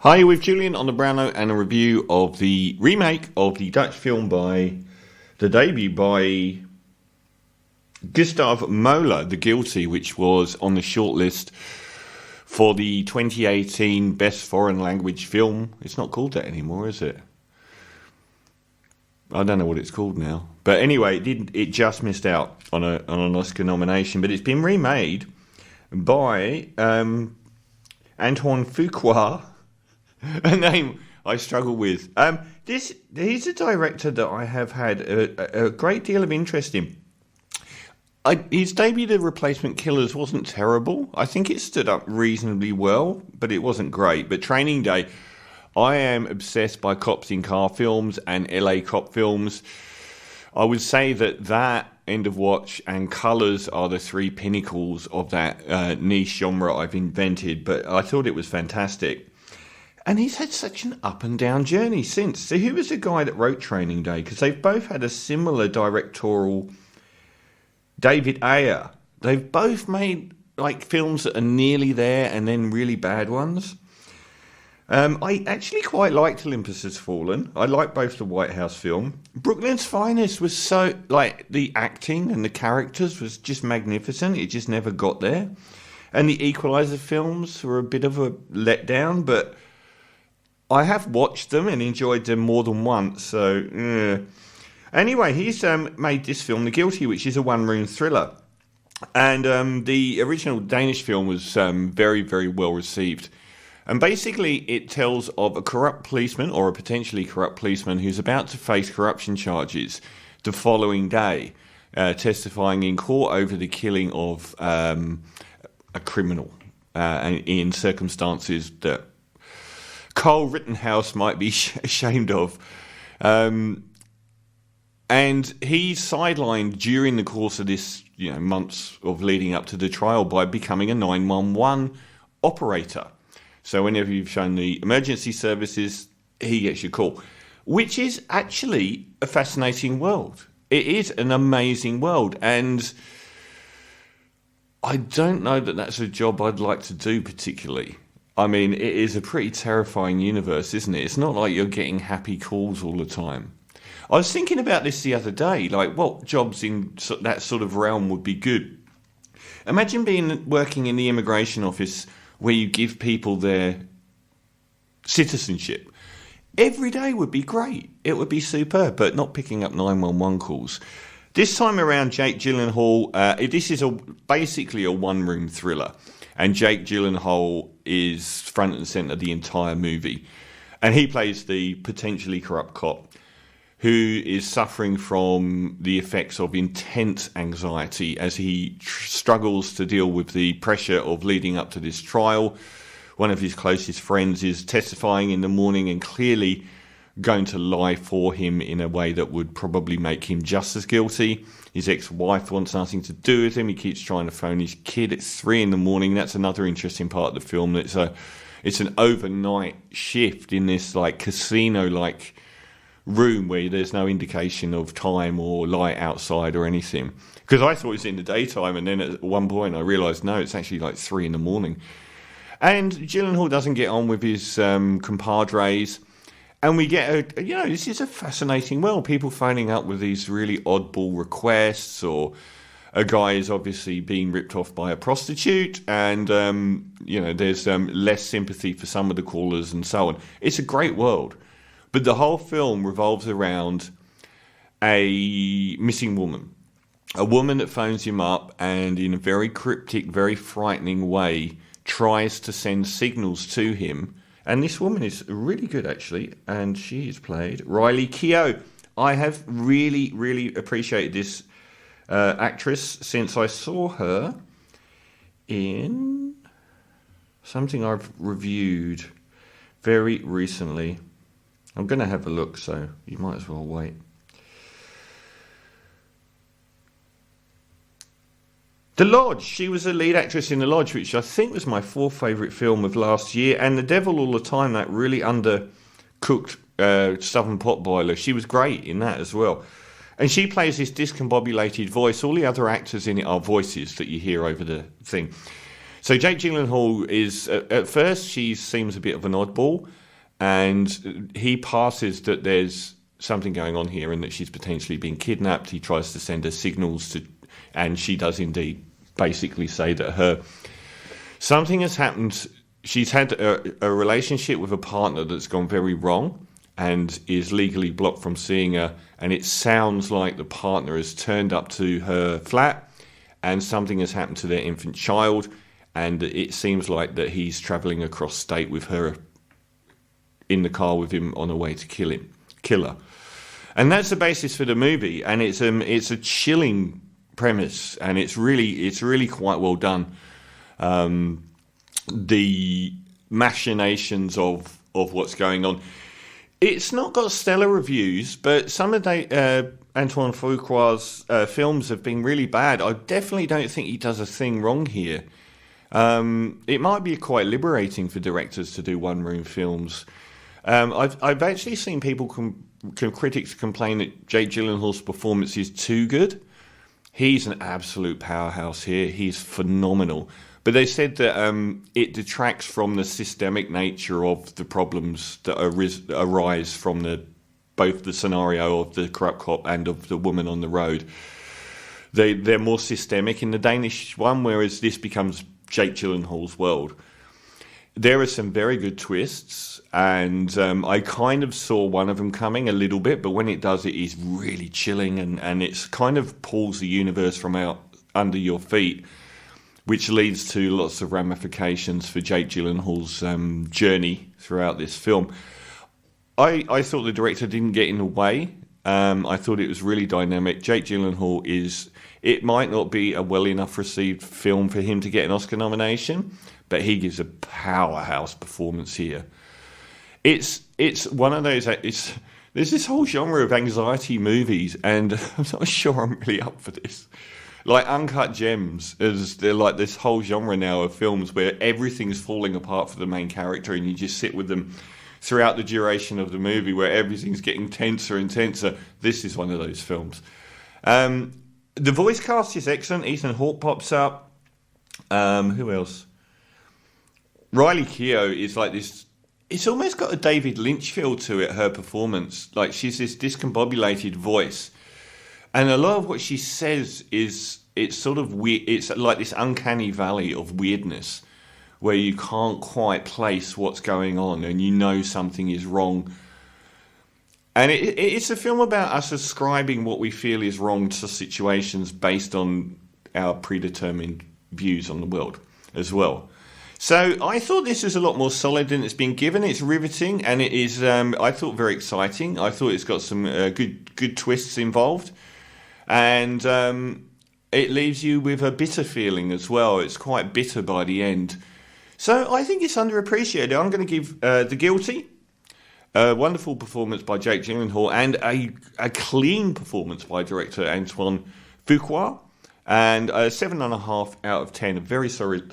Hi, with Julian on the Brownlow and a review of the remake of the Dutch film by the debut by Gustav Moeller, The Guilty, which was on the shortlist for the 2018 Best Foreign Language Film. It's not called that anymore, is it? I don't know what it's called now. But anyway, it just missed out on an Oscar nomination. But it's been remade by Antoine Fuqua, a name I struggle with. He's a director that I have had a great deal of interest in. His debut, The Replacement Killers, wasn't terrible. I think it stood up reasonably well, but it wasn't great. But Training Day, I am obsessed by cops in car films and LA cop films. I would say that End of Watch and Colours are the three pinnacles of that niche genre I've invented, but I thought it was fantastic. And he's had such an up and down journey since. So who was the guy that wrote Training Day? Because they've both had a similar directorial, David Ayer. They've both made like films that are nearly there and then really bad ones. I actually quite liked Olympus Has Fallen. I liked both the White House film. Brooklyn's Finest was so, like, the acting and the characters was just magnificent. It just never got there. And the Equalizer films were a bit of a letdown, but I have watched them and enjoyed them more than once. So, anyway, he's made this film, The Guilty, which is a one-room thriller. And the original Danish film was very, very well received. And basically, it tells of a corrupt policeman or a potentially corrupt policeman who's about to face corruption charges the following day, testifying in court over the killing of a criminal in circumstances that Carl Rittenhouse might be ashamed of. And he's sidelined during the course of this, months of leading up to the trial by becoming a 911 operator. So whenever you've shown the emergency services, he gets your call, which is actually a fascinating world. It is an amazing world, and I don't know that that's a job I'd like to do particularly. I mean, it is a pretty terrifying universe, isn't it? It's not like you're getting happy calls all the time. I was thinking about this the other day, like what jobs in that sort of realm would be good. Imagine working in the immigration office where you give people their citizenship. Every day would be great. It would be superb, but not picking up 911 calls. This time around, Jake Gyllenhaal, this is basically a one-room thriller, and Jake Gyllenhaal is front and centre the entire movie. And he plays the potentially corrupt cop who is suffering from the effects of intense anxiety as he struggles to deal with the pressure of leading up to this trial. One of his closest friends is testifying in the morning and clearly going to lie for him in a way that would probably make him just as guilty. His ex-wife wants nothing to do with him. He keeps trying to phone his kid at 3 a.m. That's another interesting part of the film. It's an overnight shift in this like casino-like room where there's no indication of time or light outside or anything. Because I thought it was in the daytime, and then at one point I realised, no, it's actually like 3 a.m. And Gyllenhaal doesn't get on with his compadres. And we get this is a fascinating world. People phoning up with these really oddball requests, or a guy is obviously being ripped off by a prostitute, and, there's less sympathy for some of the callers and so on. It's a great world. But the whole film revolves around a missing woman. A woman that phones him up and in a very cryptic, very frightening way tries to send signals to him. And this woman is really good, actually. And she is played Riley Keough. I have really, really appreciated this actress since I saw her in something I've reviewed very recently. I'm going to have a look, so you might as well wait. The Lodge. She was the lead actress in The Lodge, which I think was my fourth favourite film of last year. And The Devil All the Time, that really undercooked Southern Potboiler. She was great in that as well. And she plays this discombobulated voice. All the other actors in it are voices that you hear over the thing. So Jake Gyllenhaal is, at first, she seems a bit of an oddball, and he passes that there's something going on here and that she's potentially been kidnapped. He tries to send her signals and she does indeed basically say that something has happened. She's had a relationship with a partner that's gone very wrong and is legally blocked from seeing her, and it sounds like the partner has turned up to her flat and something has happened to their infant child, and it seems like that he's travelling across state with her in the car with him on a way to kill her. And that's the basis for the movie, and it's a chilling premise, and it's really quite well done. The machinations of what's going on. It's not got stellar reviews, but some of Antoine Fuqua's films have been really bad. I definitely don't think he does a thing wrong here. It might be quite liberating for directors to do one-room films. I've actually seen critics complain that Jake Gyllenhaal's performance is too good. He's an absolute powerhouse here. He's phenomenal. But they said that it detracts from the systemic nature of the problems that arise from both the scenario of the corrupt cop and of the woman on the road. They're more systemic in the Danish one, whereas this becomes Jake Gyllenhaal's world. There are some very good twists, and I kind of saw one of them coming a little bit, but when it does, it is really chilling, and it's kind of pulls the universe from out under your feet, which leads to lots of ramifications for Jake Gyllenhaal's journey throughout this film. I thought the director didn't get in the way. I thought it was really dynamic. Jake Gyllenhaal it might not be a well enough received film for him to get an Oscar nomination, but he gives a powerhouse performance here. It's one of those, there's this whole genre of anxiety movies, and I'm not sure I'm really up for this. Like Uncut Gems, they're like this whole genre now of films where everything's falling apart for the main character, and you just sit with them throughout the duration of the movie, where everything's getting tenser and tenser. This is one of those films. The voice cast is excellent. Ethan Hawke pops up. Who else? Riley Keough is like this. It's almost got a David Lynch feel to it, her performance. Like, she's this discombobulated voice. And a lot of what she says it's sort of weird. It's like this uncanny valley of weirdness where you can't quite place what's going on and you know something is wrong. And it's a film about us ascribing what we feel is wrong to situations based on our predetermined views on the world as well. So I thought this was a lot more solid than it's been given. It's riveting, and it is, I thought, very exciting. I thought it's got some good twists involved. And it leaves you with a bitter feeling as well. It's quite bitter by the end. So I think it's underappreciated. I'm going to give The Guilty a wonderful performance by Jake Gyllenhaal and a clean performance by director Antoine Fuqua. And a 7.5 out of 10, a very solid